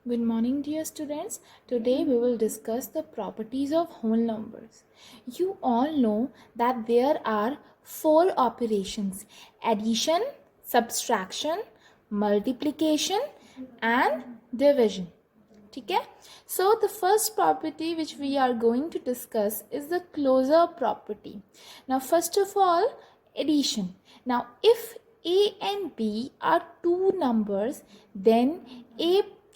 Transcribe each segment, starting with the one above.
Good morning, dear students. Today we will discuss the properties of whole numbers. You all know that there are four operations: addition, subtraction, multiplication, and division. ठीक है? So the first property which we are going to discuss is the closure property. Now first of all, addition. Now if a and b are two numbers, then a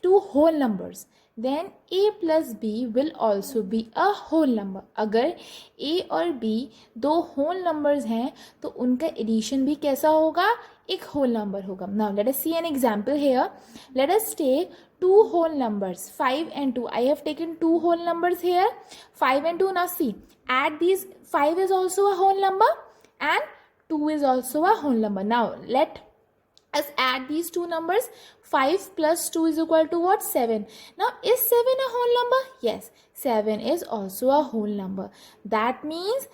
two whole numbers, then a plus b will also be a whole number. अगर a और b दो whole numbers हैं तो उनका addition भी कैसा होगा? एक whole number होगा. Now let us see an example here. Let us take two whole numbers, 5 and 2. I have taken two whole numbers here, 5 and 2. Now see, add these. 5 is also a whole number and 2 is also a whole number. Now let us add these two numbers. 5 plus 2 is equal to what? 7. Now is 7 a whole number? Yes, 7 is also a whole number. That means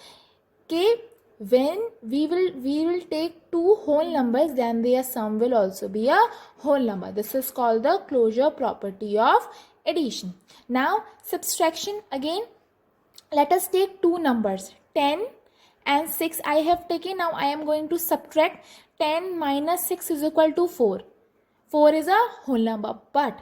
when we will take two whole numbers, then their sum will also be a whole number. This is called the closure property of addition. Now subtraction. Again, let us take two numbers, 10 and 6 I have taken. Now I am going to subtract. 10 minus 6 is equal to 4. 4 is a whole number. But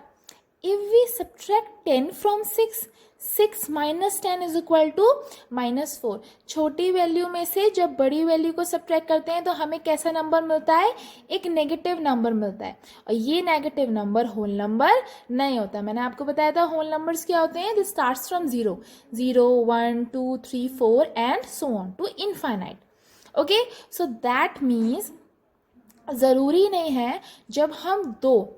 if we subtract 10 from 6, 6 minus 10 is equal to minus 4. छोटी value में से जब बड़ी value को subtract करते हैं तो हमें कैसा नंबर मिलता है? एक नेगेटिव नंबर मिलता है. और ये नेगेटिव नंबर होल नंबर नहीं होता. मैंने आपको बताया था होल नंबर्स क्या होते हैं. This starts from 0, 0, 1, 2, 3, 4 and so on to infinite. Okay, so that means ज़रूरी नहीं है जब हम दो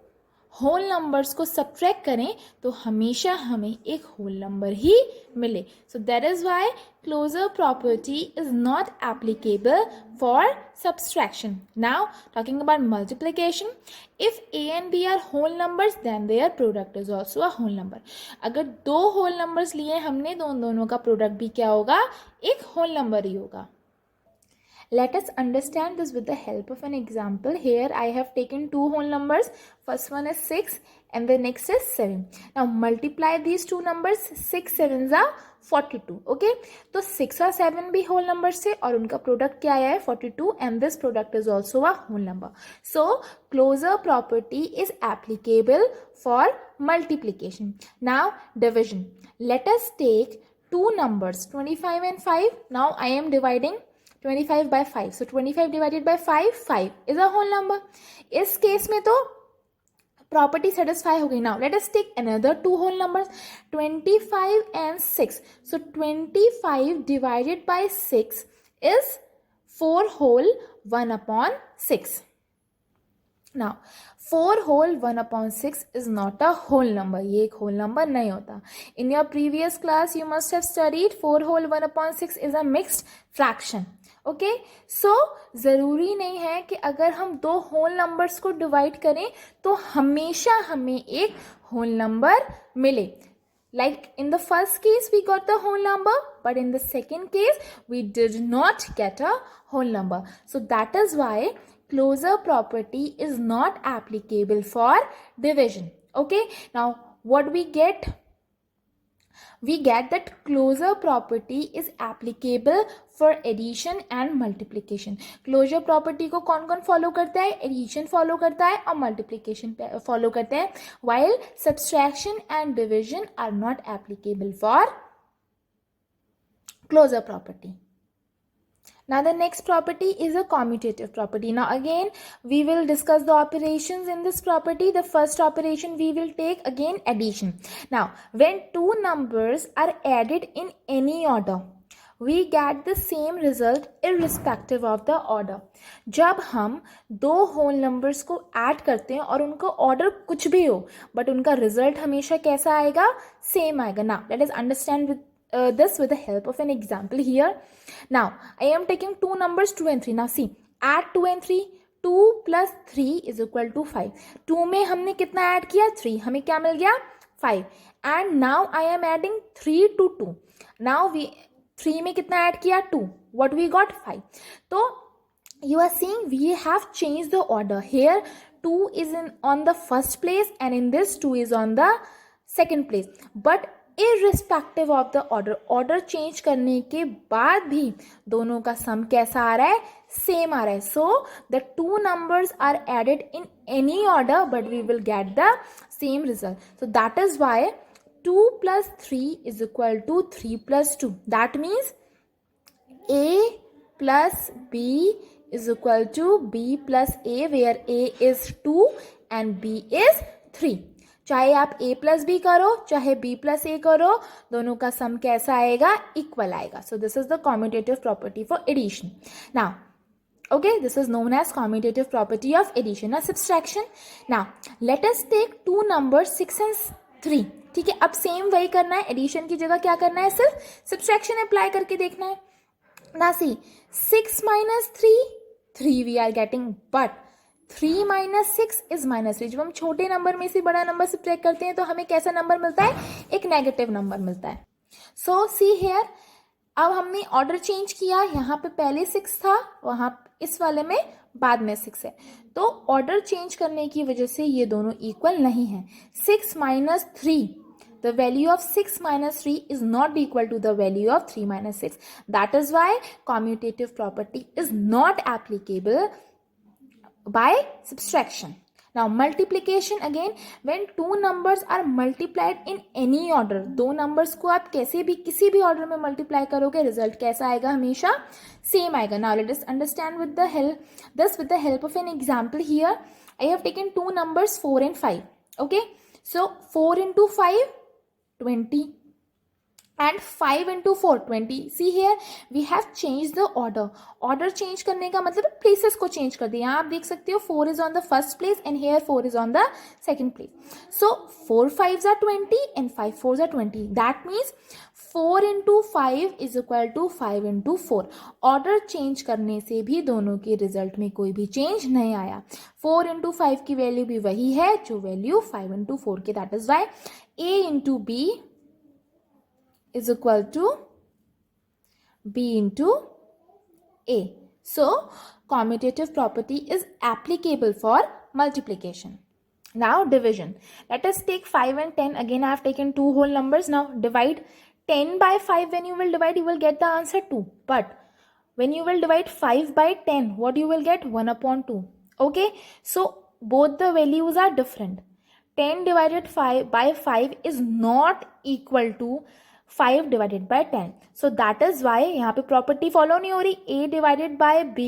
होल नंबर्स को सब्ट्रैक्ट करें तो हमेशा हमें एक होल नंबर ही मिले. So that is why closure property is not applicable for subtraction. Now talking about multiplication. If A and B are whole numbers, then their product is also a whole number. अगर दो whole numbers लिए हमने, दोनों का product भी क्या होगा? एक होल नंबर ही होगा. Let us understand this with the help of an example. Here I have taken two whole numbers. First one is 6 and the next is 7. Now multiply these two numbers. 6 sevens are 42. Okay, तो 6 और 7 भी whole numbers से और उनका product क्या आया है? 42, and this product is also a whole number. So closure property is applicable for multiplication. Now division. Let us take two numbers, 25 and 5. Now I am dividing 25 by 5. So 25 divided by 5, 5 is a whole number. इस case में तो property satisfy हो गई. Now let us take another two whole numbers, 25 and 6. So 25 divided by 6 is 4 whole 1 upon 6. Now 4 whole 1 upon 6 is not a whole number. ये एक whole number नहीं होता. In your previous class you must have studied 4 whole 1 upon 6 is a mixed fraction. Okay, so ज़रूरी नहीं है कि अगर हम दो होल नंबर्स को डिवाइड करें तो हमेशा हमें एक होल नंबर मिले. Like in the first case we got the whole number, but in the second case we did not get a whole number. So that is why closure property is not applicable for division. Okay, now what we get? We get that closure property is applicable for addition and multiplication. Closure property को कौन कौन follow करता है? Addition follow करता है और multiplication follow करते हैं, while subtraction and division are not applicable for closure property. Now the next property is a commutative property. Now again we will discuss the operations in this property. The first operation we will take again addition. Now when two numbers are added in any order, we get the same result irrespective of the order. जब हम दो whole numbers को add करते हैं और उनका order कुछ भी हो, but उनका result हमेशा कैसा आएगा? Same आएगा. Now let us understand this with the help of an example here. Now I am taking two numbers 2 and 3. Now see, add 2 and 3. 2 plus 3 is equal to 5. 2 में हमने कितना add किया? 3. हमें क्या मिल गया? 5. And now I am adding 3 to 2. Now we 3 में कितना add किया? 2. What we got? 5. तो you are seeing we have changed the order here. 2 is on the first place and in this 2 is on the second place. But irrespective of the order change करने के बाद भी दोनों का सम कैसा आ रहा है, सेम आ रहा है. So the two numbers are added in any order but we will get the same result. So that is why 2 plus 3 is equal to 3 plus 2. That means A plus B is equal to B plus A, where A is 2 and B is 3. चाहे आप A plus B करो चाहे B plus A करो, दोनों का सम कैसा आएगा, equal आएगा. So this is the commutative property for addition. Now, okay, this is known as commutative property of addition or subtraction. Now, let us take two numbers 6 and 3. ठीक है, अब same वही करना है, एडिशन की जगह क्या करना है, सिर्फ सब्ट्रैक्शन अप्लाई करके देखना है. ना see 6 minus 3 3 we are getting, but 3 minus 6 is -3. जब हम छोटे नंबर में से बड़ा नंबर सब्ट्रैक्ट करते हैं तो हमें कैसा नंबर मिलता है, एक नेगेटिव नंबर मिलता है. सो सी हेयर, अब हमने ऑर्डर चेंज किया, यहाँ पे पहले 6 था, वहां इस वाले में बाद में 6 है. तो ऑर्डर चेंज करने की वजह से ये दोनों इक्वल नहीं है. 6 minus 3, the value of 6 minus 3 is not equal to the value of 3 minus 6. That is why commutative property is not applicable by subtraction. Now multiplication, again when two numbers are multiplied in any order, दो numbers को आप कैसे भी किसी भी order में multiply करोगे, result कैसा आएगा, हमेशा same आएगा. Now let us understand with the help of an example. Here I have taken two numbers 4 and 5. Okay, so 4 into 5 20 and 5 into 4 20. See here we have changed the order change करने का मतलब places को change कर दिया. यहाँ आप देख सकते हो 4 is on the first place and here 4 is on the second place. So 4 5s are 20 and 5 4s are 20. That means 4 into 5 is equal to 5 into 4. Order change करने से भी दोनों के रिजल्ट में कोई भी चेंज नहीं आया. 4 into 5 की वैल्यू भी वही है जो वैल्यू 5 into 4 की. That is why A into B is equal to B into A. So commutative property is applicable for multiplication. Now division. Let us take 5 and 10. Again I have taken two whole numbers. Now divide 10 by 5. When you will divide, you will get the answer 2. But when you will divide 5 by 10, what you will get, 1 upon 2. Okay, so both the values are different. 10 divided by 5 is not equal to 5 divided by 10. So that is why यहाँ पे property follow नहीं हो रही. A divided by B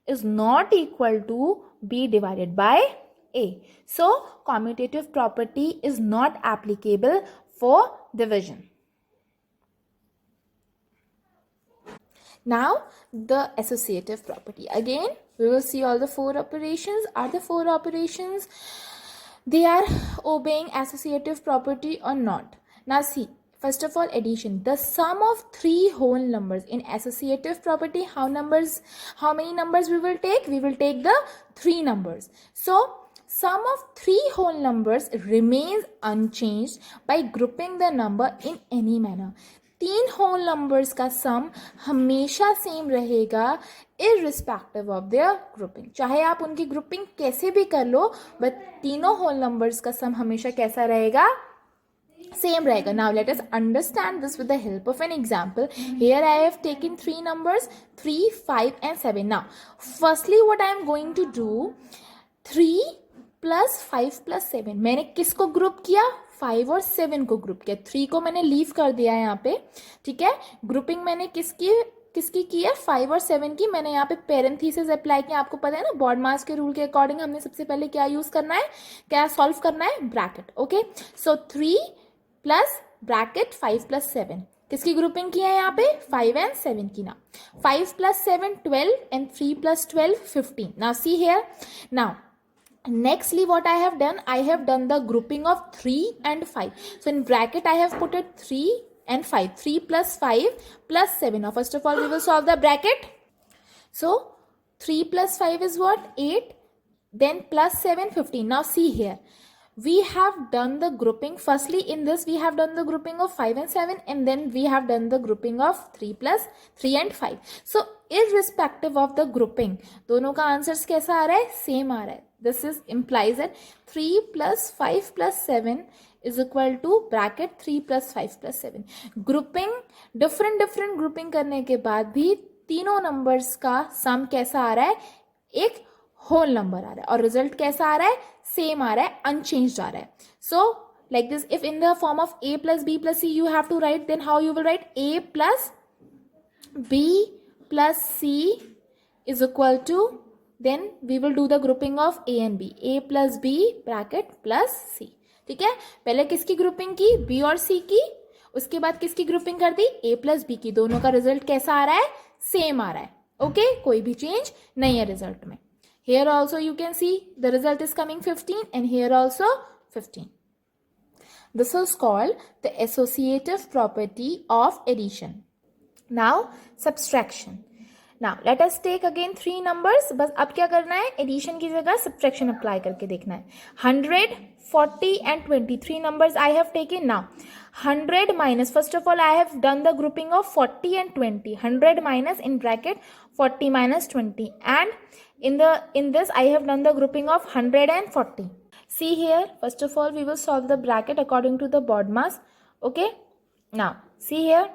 is not equal to B divided by A. So commutative property is not applicable for division. Now the associative property. Again we will see all the four operations. Are the four operations they are obeying associative property or not? Now see, first of all, addition. The sum of three whole numbers in associative property, how many numbers we will take? We will take the three numbers. So sum of three whole numbers remains unchanged by grouping the number in any manner. तीन whole numbers का सम हमेशा same रहेगा irrespective of their grouping. चाहे आप उनकी grouping कैसे भी कर लो, बट तीनों होल नंबर्स का सम हमेशा कैसा रहेगा, सेम रहेगा. Now let us understand this with the help of an example. Here I have taken three numbers 3, 5 and 7. Now firstly what I am going to do, 3 plus 5 plus 7. मैंने किसको group किया, 5 और 7 को ग्रुप किया. 3 को मैंने leave कर दिया यहाँ पे. ठीक है, ग्रुपिंग मैंने किसकी की है, 5 और 7 की. मैंने यहाँ पे पैरेंथेसिस अप्लाई किया. आपको पता है ना, बॉडमास के रूल के अकॉर्डिंग हमने सबसे पहले क्या यूज करना है, क्या सॉल्व करना है, ब्रैकेट. ओके, सो 3 प्लस ब्रैकेट 5 प्लस 7. किसकी ग्रुपिंग की है यहाँ पे, 5 and 7 की. ना 5 plus 7 12 and 3 plus 12 15. Now see here. Now nextly what I have done the grouping of 3 and 5. So in bracket I have put it 3 and 5. 3 plus 5 plus 7. Now first of all we will solve the bracket. So 3 plus 5 is what, 8. Then plus 7 15. Now see here, we have done the grouping. Firstly in this we have done the grouping of 5 and 7 and then we have done the grouping of 3 plus 3 and 5. So irrespective of the grouping दोनों का answers कैसा आ रहा है, same आ रहा है. This is implies that 3 plus 5 plus 7 is equal to bracket 3 plus 5 plus 7. Grouping different grouping करने के बाद भी तीनों नंबर्स का सम कैसा आ रहा है, एक होल नंबर आ रहा है, और रिजल्ट कैसा आ रहा है, सेम आ रहा है, अनचेंज्ड आ रहा है. सो like this, if in the form of a plus b plus c you have to write, then how you will write? A plus b plus c is equal to, then we will do the grouping of a and b. A plus b bracket plus c. ठीक है, पहले किसकी grouping की, b और c की, उसके बाद किसकी ग्रुपिंग कर दी, a plus b की. दोनों का रिजल्ट कैसा आ रहा है, सेम आ रहा है. ओके, कोई भी चेंज नहीं है रिजल्ट में. Here also you can see the result is coming 15 and here also 15. This is called the associative property of addition. Now subtraction. Now let us take again three numbers. बस अब क्या करना है, addition की जगह subtraction apply करके देखना है. 100, 40 and 20. Three numbers I have taken. Now 100 minus, first of all I have done the grouping of 40 and 20. 100 minus in bracket 40 minus 20, and in this I have done the grouping of 100 and 40. See here, first of all we will solve the bracket according to the BODMAS. Okay, now see here,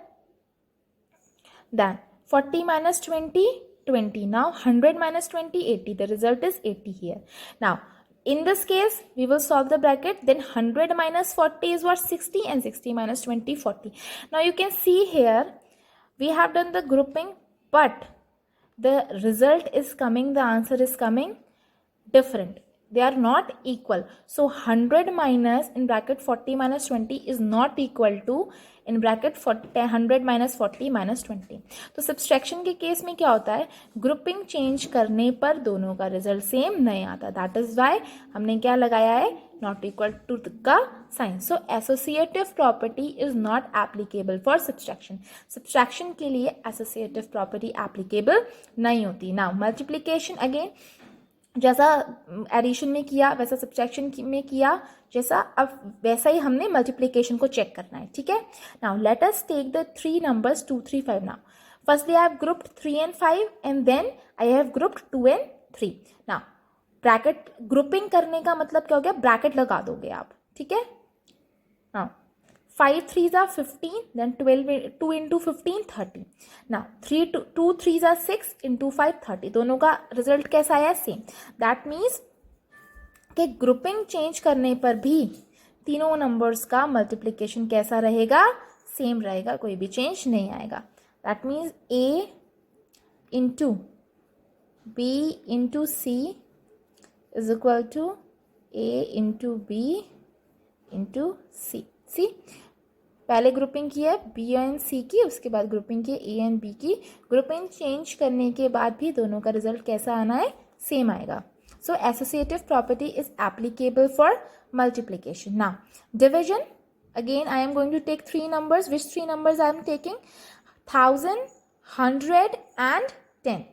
then 40 minus 20, 20. Now 100 minus 20, 80. The result is 80 here. Now in this case we will solve the bracket, then 100 minus 40 is what, 60, and 60 minus 20, 40. Now you can see here we have done the grouping, but the result is coming, the answer is coming different. They are not equal. So 100 minus in bracket 40 minus 20 is not equal to in bracket 100 minus 40 minus 20. तो subtraction के case में क्या होता है, grouping change करने पर दोनों का रिजल्ट सेम नहीं आता. दैट इज वाई हमने क्या लगाया है, नॉट इक्वल टू का sign. So associative property is not applicable for subtraction. Subtraction के लिए एसोसिएटिव प्रॉपर्टी एप्लीकेबल नहीं होती. नाउ मल्टीप्लिकेशन, अगेन जैसा एडिशन में किया वैसा सब्ट्रैक्शन में किया, जैसा अब वैसा ही हमने मल्टीप्लिकेशन को चेक करना है. ठीक है, now let us take the three numbers 2, 3, 5. Now firstly I have grouped 3 and 5 and then I have grouped 2 and 3. Now bracket grouping करने का मतलब क्या हो गया, ब्रैकेट लगा दोगे आप. ठीक है, now 5 3s are 15, then 2 into 15, 30. Now 2 3s are 6 into 5, 30. दोनों का रिजल्ट कैसा आया, सेम. दैट मीन्स कि ग्रुपिंग चेंज करने पर भी तीनों नंबर्स का मल्टीप्लिकेशन कैसा रहेगा, सेम रहेगा, कोई भी चेंज नहीं आएगा. That means a into b into c is equal to a into b into c. सी, पहले ग्रुपिंग की है बी एंड सी की, उसके बाद ग्रुपिंग की ए एंड बी की. ग्रुपिंग चेंज करने के बाद भी दोनों का रिजल्ट कैसा आना है, सेम आएगा. So associative property is applicable for multiplication. Now division, again I am going to take three numbers. Which three numbers I am taking, 1000, 100 and 10.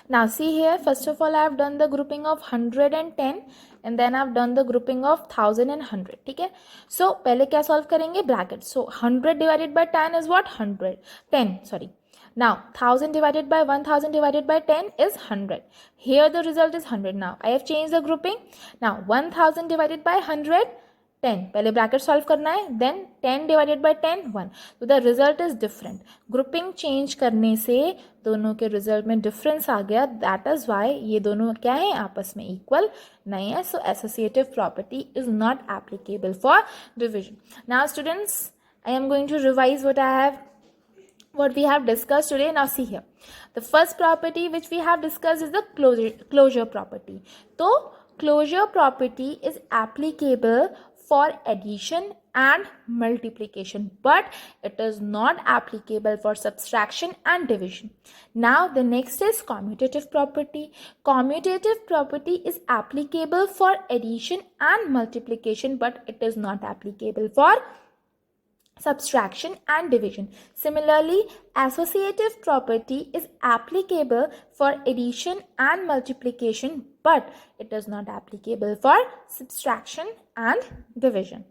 Now see here, first of all I have done the grouping of 100 and 10 and then I have done the grouping of 1000 and 100. ठीक है, so पहले क्या solve करेंगे, bracket. so 100 divided by 10 is what, 10 sorry. Now 1000 divided by 1000 divided by 10 is 100. Here the result is 100. Now I have changed the grouping. Now 1000 divided by 100, 10. पहले bracket solve करना है, then 10 divided by 10, 1. तो the result is different. Grouping change करने से दोनों के result में difference आ गया. दैट इज वाई ये दोनों क्या है, आपस में इक्वल नहीं है. So associative property is not applicable for division. Now students, I am going to revise what we have discussed today. Now see here, the first property which we have discussed is the closure property. So closure property is applicable for addition and multiplication, but it is not applicable for subtraction and division. Now the next is commutative property. Commutative property is applicable for addition and multiplication, but it is not applicable for subtraction and division. Similarly, associative property is applicable for addition and multiplication, but it is not applicable for subtraction and division.